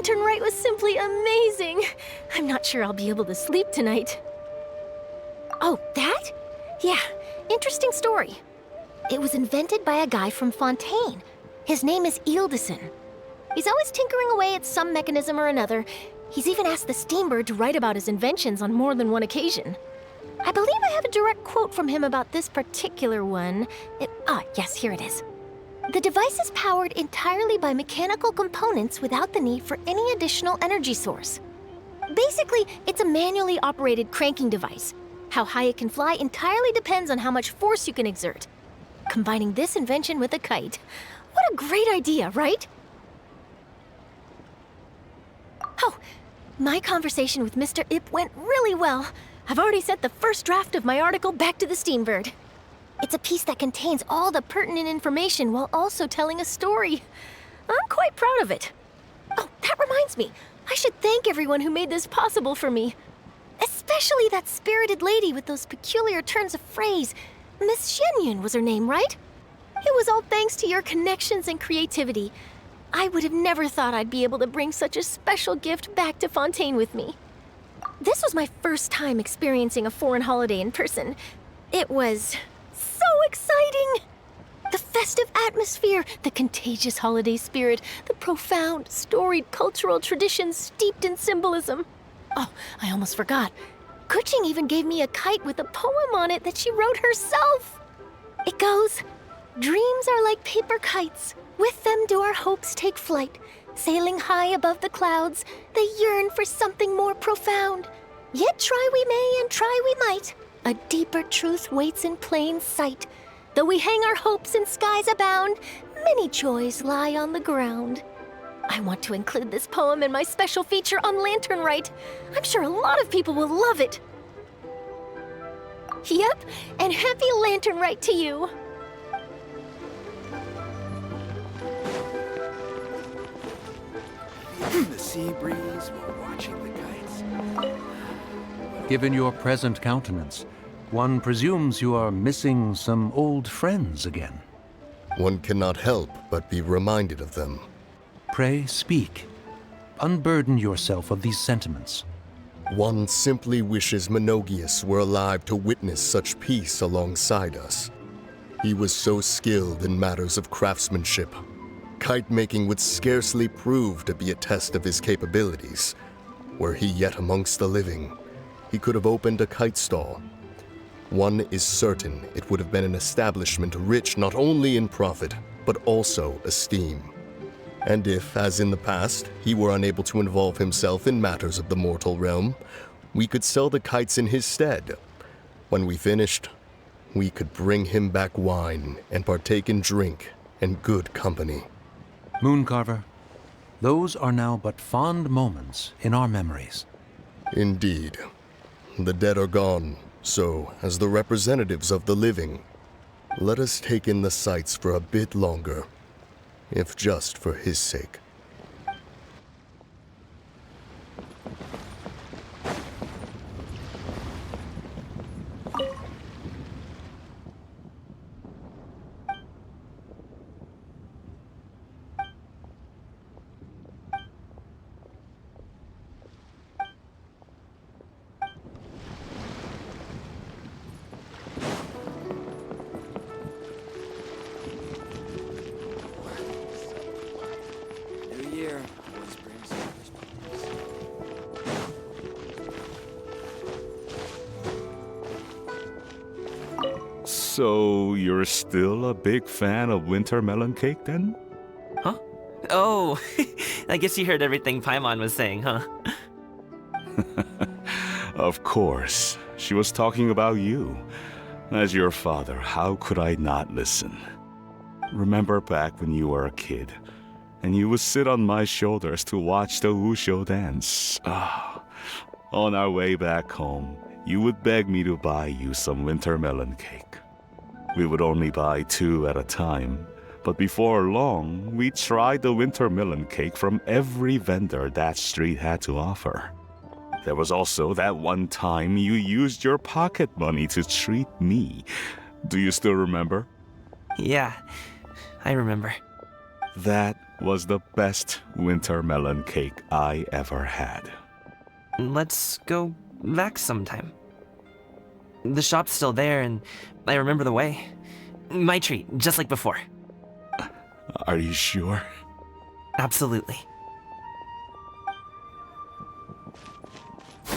lantern rite was simply amazing. I'm not sure I'll be able to sleep tonight. Oh, that? Yeah, interesting story. It was invented by a guy from Fontaine. His name is Ildison. He's always tinkering away at some mechanism or another. He's even asked the Steambird to write about his inventions on more than one occasion. I believe I have a direct quote from him about this particular one. Yes, here it is. The device is powered entirely by mechanical components without the need for any additional energy source. Basically, it's a manually operated cranking device. How high it can fly entirely depends on how much force you can exert. Combining this invention with a kite. What a great idea, right? Oh, my conversation with Mr. Ip went really well. I've already sent the first draft of my article back to the Steambird. It's a piece that contains all the pertinent information while also telling a story. I'm quite proud of it. Oh, that reminds me. I should thank everyone who made this possible for me. Especially that spirited lady with those peculiar turns of phrase. Miss Xianyun was her name, right? It was all thanks to your connections and creativity. I would have never thought I'd be able to bring such a special gift back to Fontaine with me. This was my first time experiencing a foreign holiday in person. It was so exciting! The festive atmosphere, the contagious holiday spirit, the profound, storied cultural traditions steeped in symbolism. Oh, I almost forgot. Keqing even gave me a kite with a poem on it that she wrote herself. It goes, "Dreams are like paper kites. With them do our hopes take flight. Sailing high above the clouds, they yearn for something more profound. Yet try we may and try we might. A deeper truth waits in plain sight. Though we hang our hopes in skies abound, many joys lie on the ground." I want to include this poem in my special feature on Lantern Rite. I'm sure a lot of people will love it. Yep, and happy Lantern Rite to you. Feeling the sea breeze while watching the kites. Given your present countenance, one presumes you are missing some old friends again. One cannot help but be reminded of them. Pray speak. Unburden yourself of these sentiments. One simply wishes Menogius were alive to witness such peace alongside us. He was so skilled in matters of craftsmanship. Kite making would scarcely prove to be a test of his capabilities. Were he yet amongst the living, he could have opened a kite stall. One is certain it would have been an establishment rich not only in profit, but also esteem. And if, as in the past, he were unable to involve himself in matters of the mortal realm, we could sell the kites in his stead. When we finished, we could bring him back wine and partake in drink and good company. Mooncarver, those are now but fond moments in our memories. Indeed. The dead are gone, so, as the representatives of the living, let us take in the sights for a bit longer, if just for his sake. New year always brings So, you're still a big fan of winter melon cake then? Huh? Oh, I guess you heard everything Paimon was saying, huh? Of course. She was talking about you. As your father, how could I not listen? Remember back when you were a kid, and you would sit on my shoulders to watch the Wushu dance. On our way back home, you would beg me to buy you some winter melon cake. We would only buy 2 at a time, but before long, we tried the winter melon cake from every vendor that street had to offer. There was also that one time you used your pocket money to treat me. Do you still remember? Yeah, I remember. That was the best winter melon cake I ever had. Let's go back sometime. The shop's still there, and I remember the way. My treat, just like before. Are you sure? Absolutely.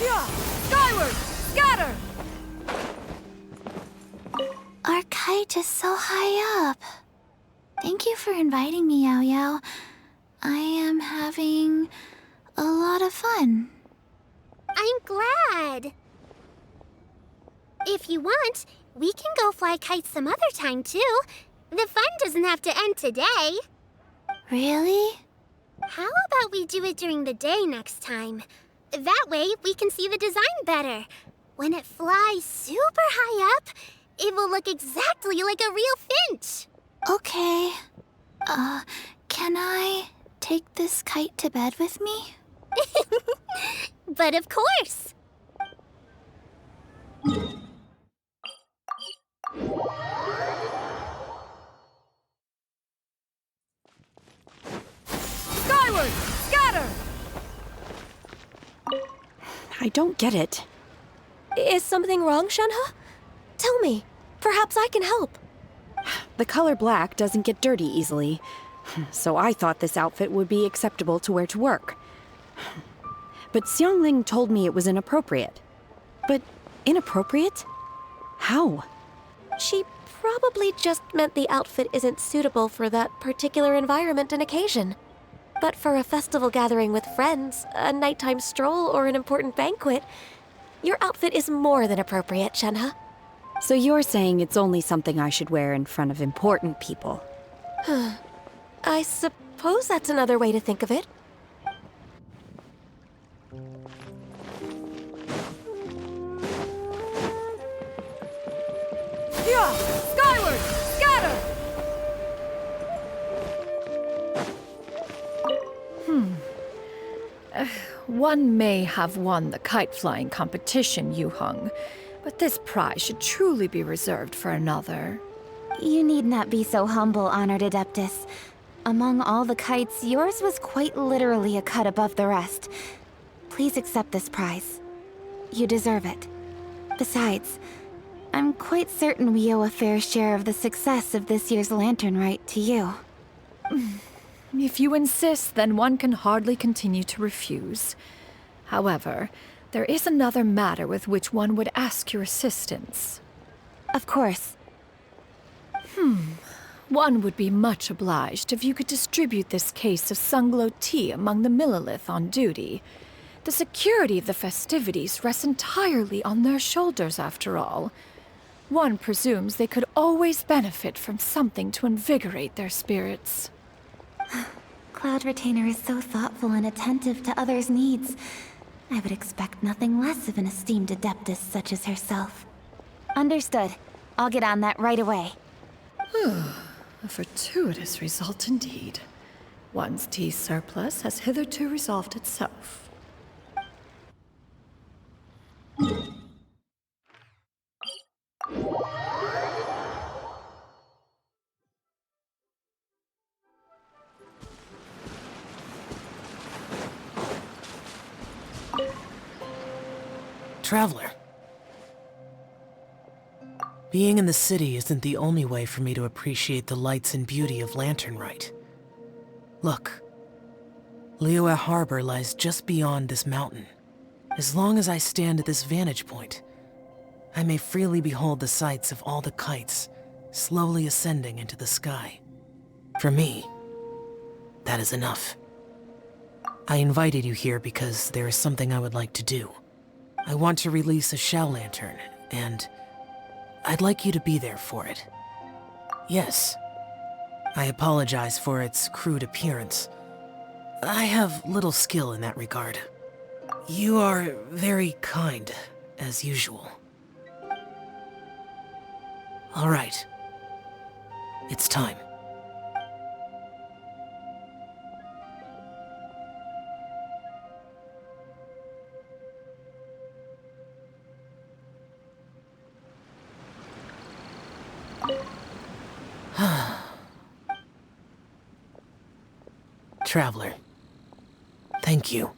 Yeah! Skyward! Scatter! Our kite is so high up. Thank you for inviting me, Yaoyao. I am having a lot of fun. I'm glad. If you want, we can go fly kites some other time, too. The fun doesn't have to end today. Really? How about we do it during the day next time? That way, we can see the design better. When it flies super high up, it will look exactly like a real finch. Okay. Can I take this kite to bed with me? But of course. Skyward! Scatter! I don't get it. Is something wrong, Shenhe? Tell me. Perhaps I can help. The color black doesn't get dirty easily, so I thought this outfit would be acceptable to wear to work. But Xiangling told me it was inappropriate. But inappropriate? How? She probably just meant the outfit isn't suitable for that particular environment and occasion. But for a festival gathering with friends, a nighttime stroll, or an important banquet, your outfit is more than appropriate, Shenhe. So you're saying it's only something I should wear in front of important people? I suppose that's another way to think of it. Yeah! Skyward! Scatter! One may have won the kite flying competition, Yu Heng, but this prize should truly be reserved for another. You need not be so humble, Honored Adeptus. Among all the kites, yours was quite literally a cut above the rest. Please accept this prize. You deserve it. Besides, I'm quite certain we owe a fair share of the success of this year's Lantern Rite to you. If you insist, then one can hardly continue to refuse. However, there is another matter with which one would ask your assistance. Of course. One would be much obliged if you could distribute this case of Sunglow tea among the Millilith on duty. The security of the festivities rests entirely on their shoulders, after all. One presumes they could always benefit from something to invigorate their spirits. Cloud Retainer is so thoughtful and attentive to others' needs. I would expect nothing less of an esteemed adeptus such as herself. Understood. I'll get on that right away. A fortuitous result indeed. One's tea surplus has hitherto resolved itself. Traveler. Being in the city isn't the only way for me to appreciate the lights and beauty of Lantern Rite. Look. Liyue Harbor lies just beyond this mountain. As long as I stand at this vantage point, I may freely behold the sights of all the kites slowly ascending into the sky. For me, that is enough. I invited you here because there is something I would like to do. I want to release a Xiao lantern, and I'd like you to be there for it. Yes, I apologize for its crude appearance. I have little skill in that regard. You are very kind, as usual. All right. It's time. Traveler. Thank you.